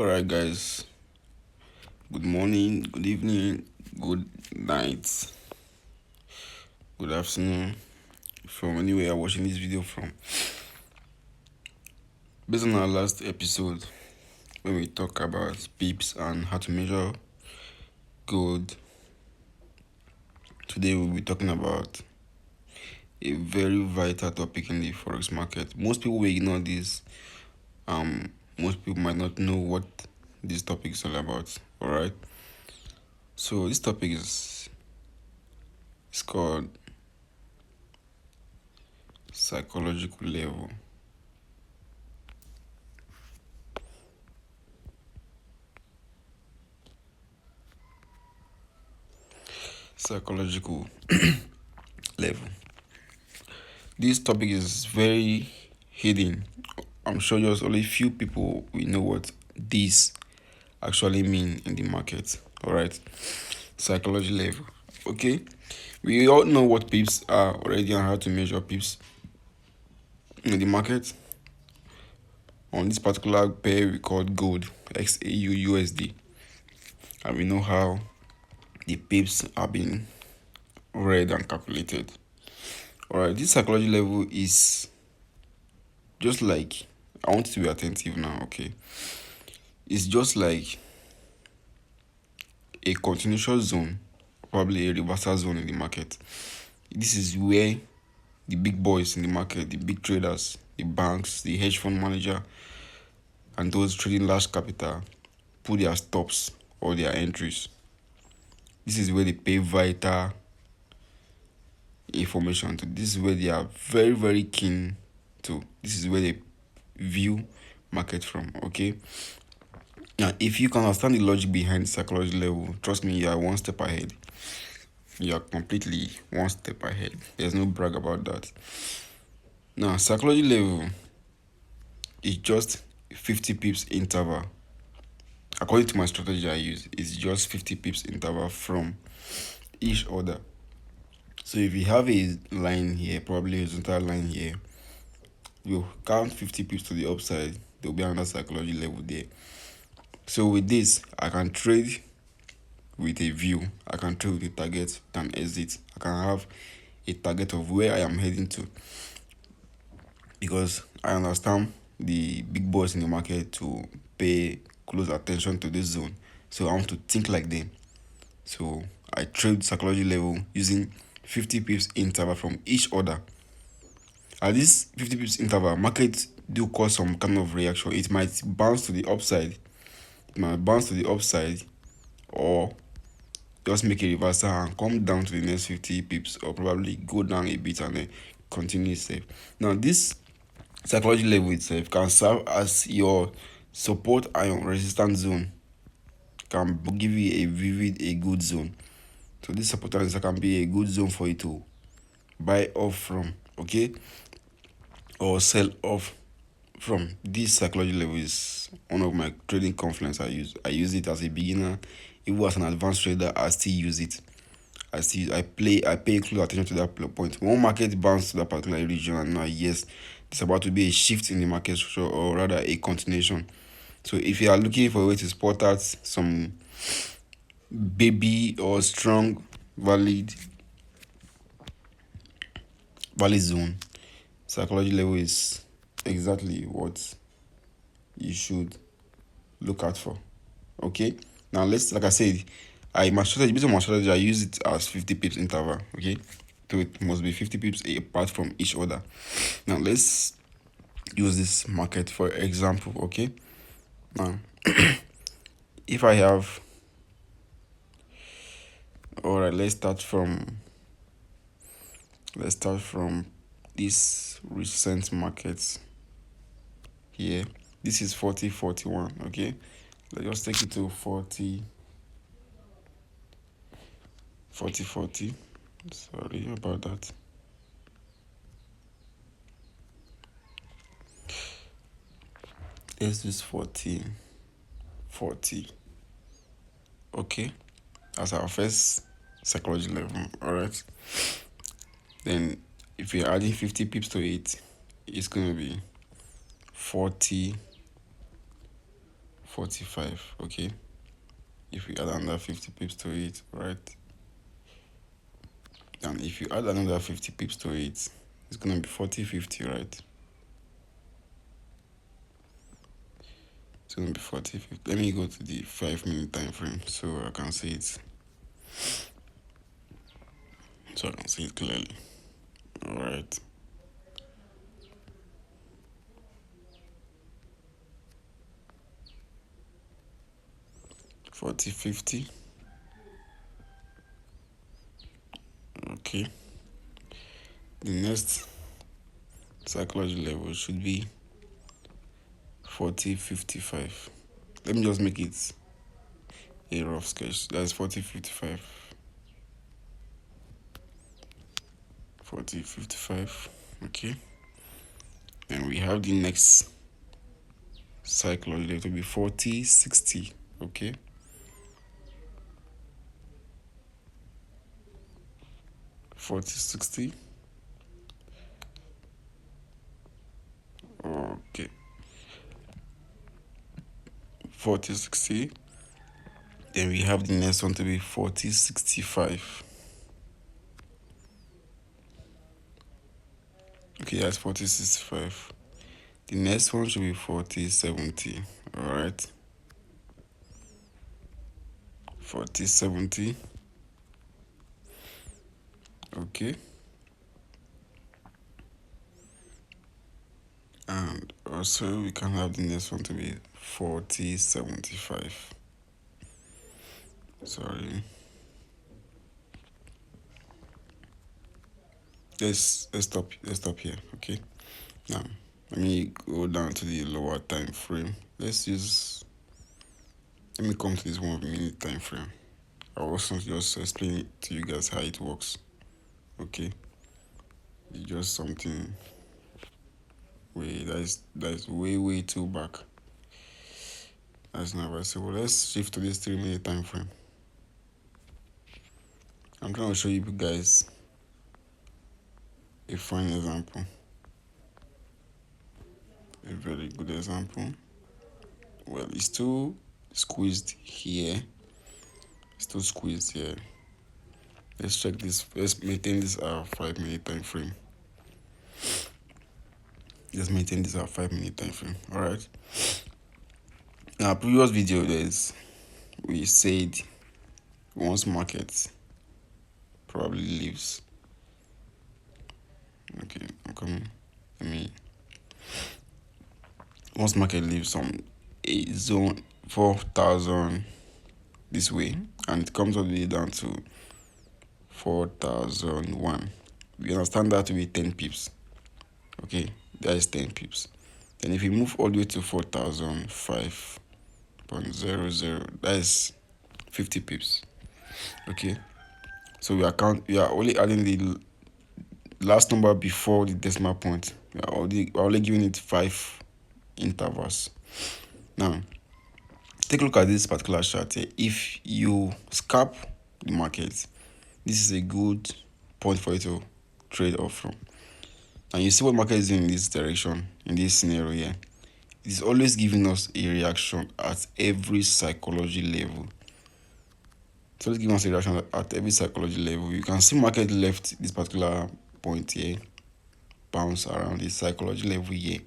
All right, guys. Good morning, good evening, good night, good afternoon. From anywhere you're watching this video from. Based on our last episode, when we talk about pips and how to measure gold, today we'll be talking about a very vital topic in the forex market. Most people will ignore this. Most people might not know what this topic is all about. All right. So this topic is it's called psychological level. Psychological level. This topic is very hidden. I'm sure there's only few people we know what this actually mean in the market. All right, psychology level. Okay, we all know what pips are already and how to measure pips in the market. On this particular pair, we call gold XAU USD, and we know how the pips are being read and calculated. All right, this psychology level is just like, I want you to be attentive now, okay? It's just like a continuation zone, probably a reversal zone in the market. This is where the big boys in the market, the big traders, the banks, the hedge fund manager, and those trading large capital put their stops or their entries. This is where they pay vital information to. This is where they are very, very keen to. This is where they view market from, okay? Now, if you can understand the logic behind psychology level, trust me, you are one step ahead. You are completely one step ahead. There's no brag about that. Now, psychology level is just 50 pips interval. According to my strategy I use, it's just 50 pips interval from each order. So if you have a line here, probably a horizontal line here, you count 50 pips to the upside, there'll be another psychology level there. So with this, I can trade with a view. I can trade with a target, can exit. I can have a target of where I am heading to, because I understand the big boys in the market to pay close attention to this zone. So I want to think like them. So I trade psychology level using 50 pips interval from each order. At this 50 pips interval, market do cause some kind of reaction. It might bounce to the upside. It might bounce to the upside, or just make a reversal and come down to the next 50 pips, or probably go down a bit and then continue safe. Now, this psychology level itself can serve as your support and resistance zone, can give you a vivid, a good zone. So this support and resistance can be a good zone for you to buy off from, okay, or sell off from. This psychology level is one of my trading confluence I use it as a beginner. Even as an advanced trader, I still use it. I pay close attention to that point. When market bounce to that particular region, and now yes, it's about to be a shift in the market structure, or rather a continuation. So if you are looking for a way to spot out some baby or strong valid zone, psychology level is exactly what you should look out for. Okay, now let's, like I said, my strategy, based on my strategy, I use it as 50 pips interval. Okay, so it must be 50 pips apart from each other. Now let's use this market for example. Okay, now if I have, all right, let's start from this recent markets here. This is 4041. Okay, let's just take it to 40 40. Sorry about that. Let's use 40. Okay, that's our first psychology level. All right, then if you're adding 50 pips to it, it's going to be 40 45. Okay, if we add another 50 pips to it, right? And if you add another 50 pips to it, it's gonna be 40, 50, right? It's gonna be 40, 50. Let me go to the 5 minute time frame so I can see it. So I can see it clearly. Alright. 40, 50. Okay. The next psychology level should be 40, 55. Let me just make it a rough sketch. That's 40, 55. 40, 55. Okay. And we have the next psychology level to be 40, 60. Okay. 40, 60. Okay. 40, 60. Then we have the next one to be 40, 65. Okay, that's 40, 65. The next one should be 40, 70. Alright. 40, 70. Okay. And also we can have the next one to be 40, 75. Sorry. Let's stop here. Okay. Now let me go down to the lower time frame. Let me come to this 1 minute time frame. I also just explain it to you guys how it works. Okay. It's just something that's way too back. That's not advisable. Let's shift to this 3 minute time frame. I'm trying to show you guys a fine example. A very good example. Well, it's still squeezed here. It's still squeezed here. Let's check this. Let's maintain this 5 minute time frame. Let's maintain this 5 minute time frame. Alright. In our previous video, we said once market probably leaves. Okay, I'm coming. Once market leaves a zone 4,000 this way, and it comes all the way down to 4,001. We understand that to be 10 pips. Okay, that is 10 pips. Then if we move all the way to 4,005.00, that is 50 pips. Okay, so we are only adding the last number before the decimal point. We're only giving it 5 intervals. Now, take a look at this particular chart here. If you scalp the market, this is a good point for you to trade off from. And you see what market is doing in this direction, in this scenario here. It is always giving us a reaction at every psychology level. So let's give us a reaction at every psychology level. You can see market left this particular point here, bounce around the psychology level here,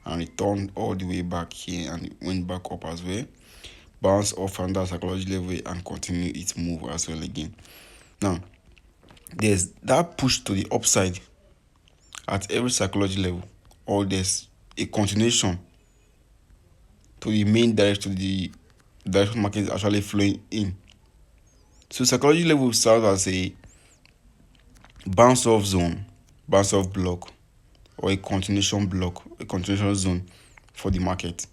and returned all the way back here and went back up as well. Bounce off from that psychology level and continue its move as well again. Now, there's that push to the upside at every psychology level, or there's a continuation to the main direction, to the direction market is actually flowing in. So psychology level serves as a bounce off zone, bounce off block, or a continuation block, a continuation zone for the market.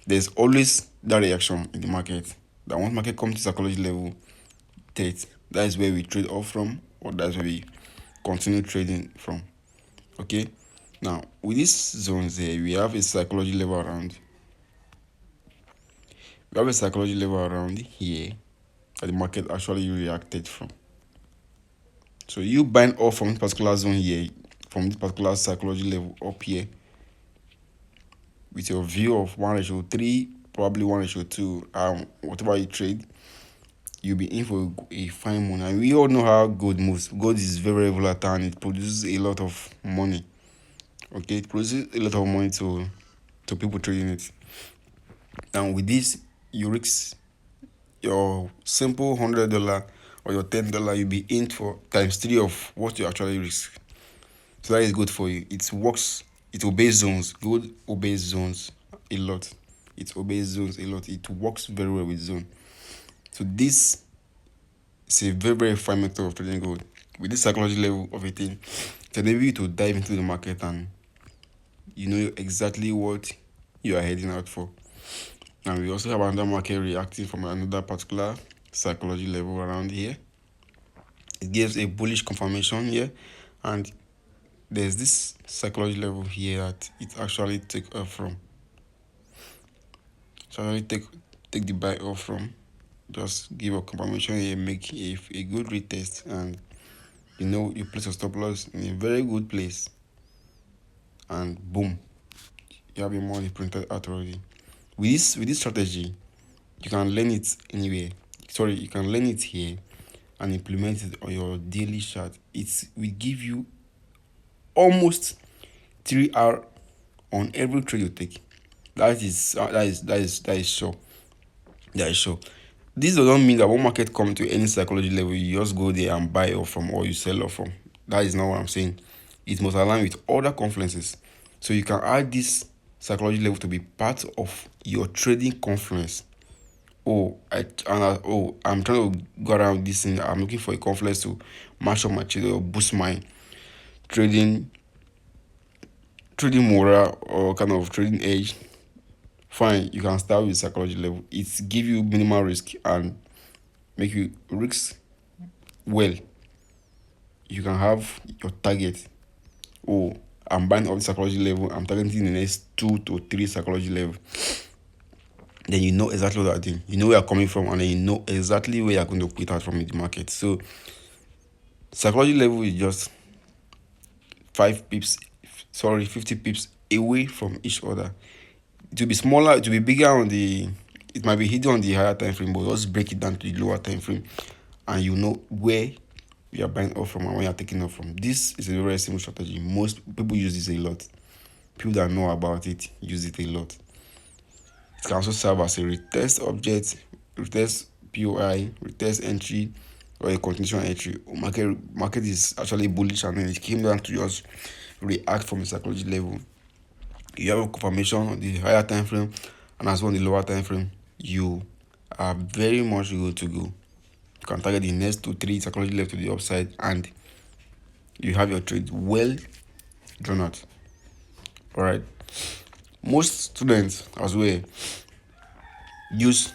There's always that reaction in the market that once market comes to psychology level 30, that is where we trade off from, or that's where we continue trading from. Okay, now with these zones here, we have a psychology level around. We have a psychology level around here that the market actually reacted from. So you buying off from this particular zone here, from this particular psychology level up here, with your view of 1:3 probably 1:2. Whatever you trade, you'll be in for a fine money. And we all know how gold moves. Gold is very volatile and it produces a lot of money. Okay, it produces a lot of money to people trading it. And with this, you risk your simple $100 or your $10, you'll be in for times three of what you actually risk. So that is good for you. It works. It obeys zones. Gold obeys zones a lot. It obeys zones a lot. It works very well with zone. So this is a very, very fine method of trading gold. With this psychology level of a thing, it enables you to dive into the market and you know exactly what you are heading out for. And we also have another market reacting from another particular psychology level around here. It gives a bullish confirmation here, and there's this psychology level here that it actually take off from. So actually take the buy off from. Just give a confirmation here, make a good retest, and you know you place a stop loss in a very good place, and boom, you have your money printed out already. With this strategy, you can learn it anywhere. Sorry, you can learn it here and implement it on your daily chart. It will give you almost 3 hours on every trade you take. That is sure. That is sure. This does not mean that one market come to any psychology level, you just go there and buy off from or you sell off from. That is not what I'm saying. It must align with other confluences. So you can add this psychology level to be part of your trading confluence. I'm trying to go around this thing. I'm looking for a confluence to match up my trade or boost my trading trading morale or kind of trading edge. Fine, you can start with psychology level. It give you minimal risk and make you risk well. You can have your target. Oh, I'm buying off the psychology level. I'm targeting the next 2 to 3 psychology level. Then you know exactly what you're doing. You know where you're coming from, and then you know exactly where you're going to quit out from in the market. So psychology level is just 50 pips away from each other. It will be smaller, it will be bigger it might be hidden on the higher time frame, but just break it down to the lower time frame, and you know where you are buying off from and where you are taking off from. This is a very simple strategy. Most people use this a lot. People that know about it use it a lot. It can also serve as a retest object, retest POI, retest entry, or a continuation entry. Market is actually bullish, and then it came down to just react from the psychology level. You have a confirmation on the higher time frame and as well on the lower time frame. You are very much good to go. You can target the next 2 3 psychology left to the upside, and you have your trade well drawn out. All right. Most students as well use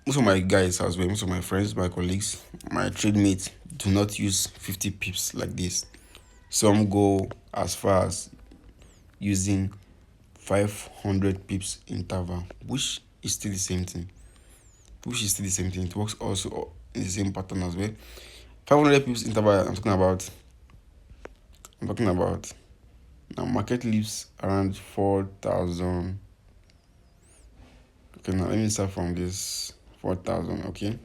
most of my guys as well, most of my friends, my colleagues, my trade mates do not use 50 pips like this. Some go as far as using 500 pips interval, which is still the same thing. It works also in the same pattern as well. 500 pips interval. I'm talking about. Now market leaves around 4,000. Okay, now let me start from this 4,000. Okay,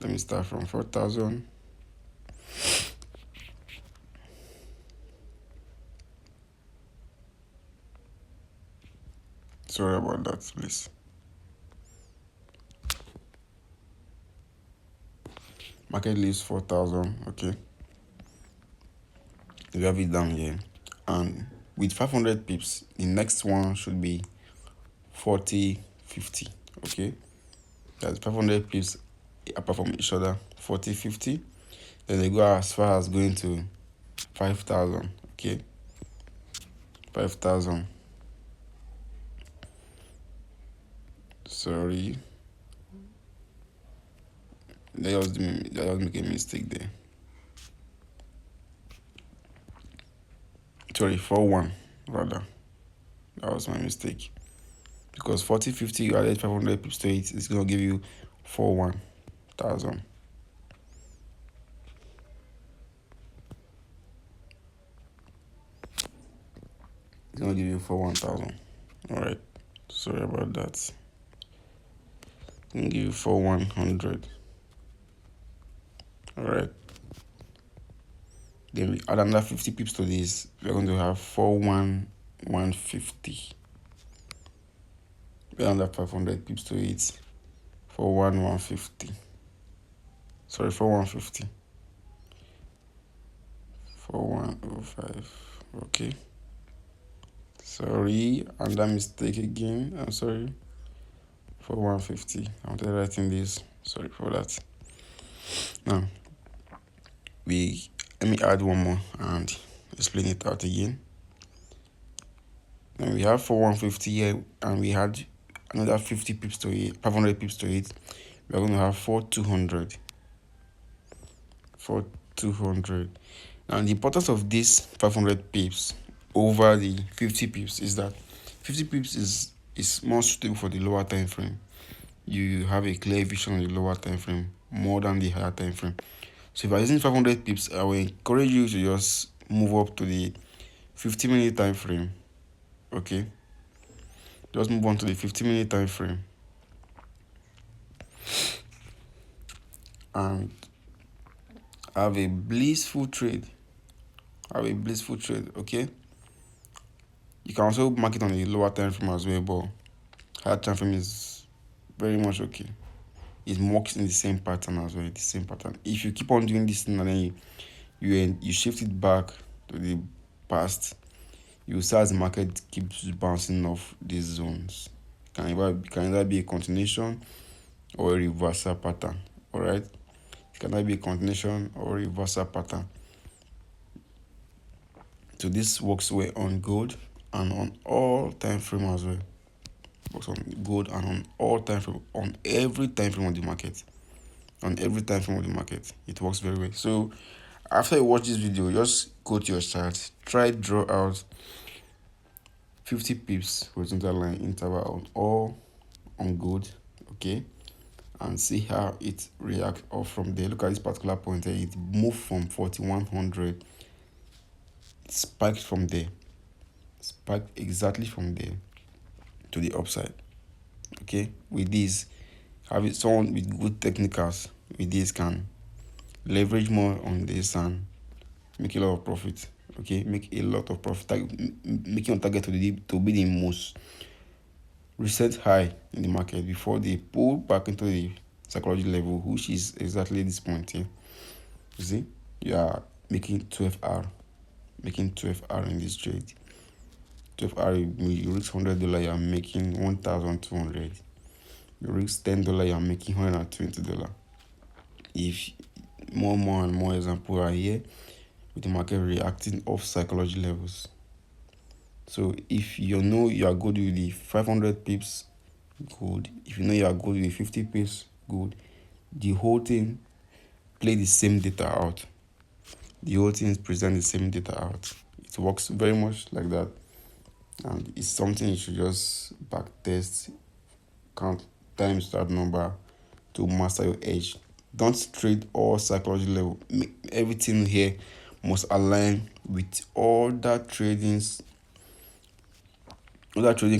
let me start from 4,000. Sorry about that, please. Market leaves 4,000. Okay, you have it down here, and with 500 pips, the next one should be 4050. Okay, that's 500 pips apart from each other. 4050. Then they go as far as going to 5,000. Okay, 5,000. Sorry, they just make a mistake there. Sorry, 4-1 rather. That was my mistake. Because 4050 you added 500 pips to it, it's gonna give you 41,000. It's gonna give you 41,000. Alright. Sorry about that. I'll give you for 100. All right. Then we add another 50 pips to this. We're going to have 150. We add another 500 pips to it for 150. Sorry, for 150. For 105. Okay. Sorry, and that mistake again. I'm sorry. For 150. I'm writing this. Sorry for that. Now, let me add one more and explain it out again. Then we have for 150 here, and we had another 50 pips to it, 500 pips to it. We are going to have for 200. For 200. Now, the importance of this 500 pips over the 50 pips is that 50 pips is more suitable for the lower time frame. You have a clear vision on the lower time frame more than the higher time frame. So if you're using 500 pips, I will encourage you to just move up to the 50-minute time frame. Okay, just move on to the 50-minute time frame and have a blissful trade. Okay. You can also mark it on the lower time frame as well, but higher time frame is very much okay. It works in the same pattern as well. The same pattern. If you keep on doing this thing and then you shift it back to the past, you see as the market keeps bouncing off these zones. Can either be a continuation or a reversal pattern. All right. It can either be a continuation or a reversal pattern. So this works well on gold and on all time frame as well. Works on gold and on all time frame, on every time frame of the market. On every time frame of the market, it works very well. So after you watch this video, just go to your chart, try draw out 50 pips horizontal line interval on all on gold, okay, and see how it reacts. Or from there, look at this particular point here, it moved from 4100, spiked from there, spiked exactly from there to the upside. Okay, with this, having someone with good technicals with this can leverage more on this and make a lot of profit. Okay, make a lot of profit, making on target to be the most recent high in the market before they pull back into the psychology level, which is exactly this point here. You see, you are making 12R, in this trade. 12R, you risk $100, you are making 1,200. You risk $10, you are making $120. If more and more examples are here with the market reacting off psychology levels. So if you know you are good with the 500 pips, good. If you know you are good with 50 pips, good. The whole thing play the same data out. The whole thing present the same data out. It works very much like that, and it's something you should just back test, count times that number to master your edge. Don't trade all psychology level. Everything here must align with other trading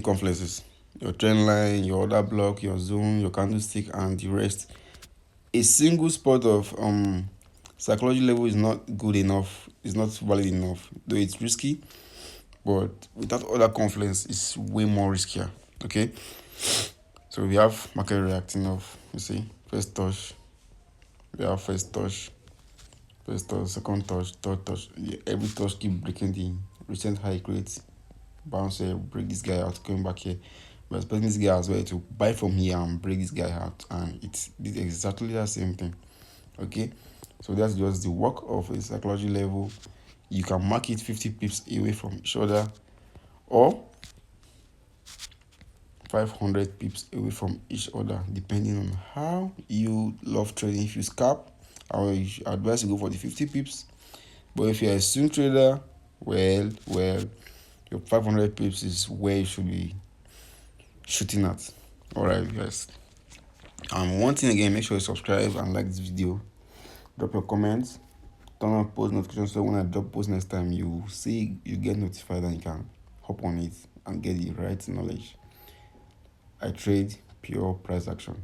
conferences. Your trend line, your order block, your zone, your candlestick, and the rest. A single spot of psychology level is not good enough. It's not valid enough. Though it's risky, but without other confluence, it's way more riskier. Okay. So we have market reacting off. You see, first touch. We have first touch, second touch, third touch. Every touch keep breaking the recent high creates bounce here, break this guy out, coming back here. We're expecting this guy as well to buy from here and break this guy out, and it did exactly the same thing. Okay, so that's just the work of a psychology level. You can mark it 50 pips away from each other, or 500 pips away from each other, depending on how you love trading. If you scalp, I will advise you go for the 50 pips. But if you're a swing trader, well, your 500 pips is where you should be shooting at. Alright, guys. One thing again, make sure you subscribe and like this video. Drop your comments. Turn on post notifications so when I drop post next time, you get notified and you can hop on it and get the right knowledge. I trade pure price action.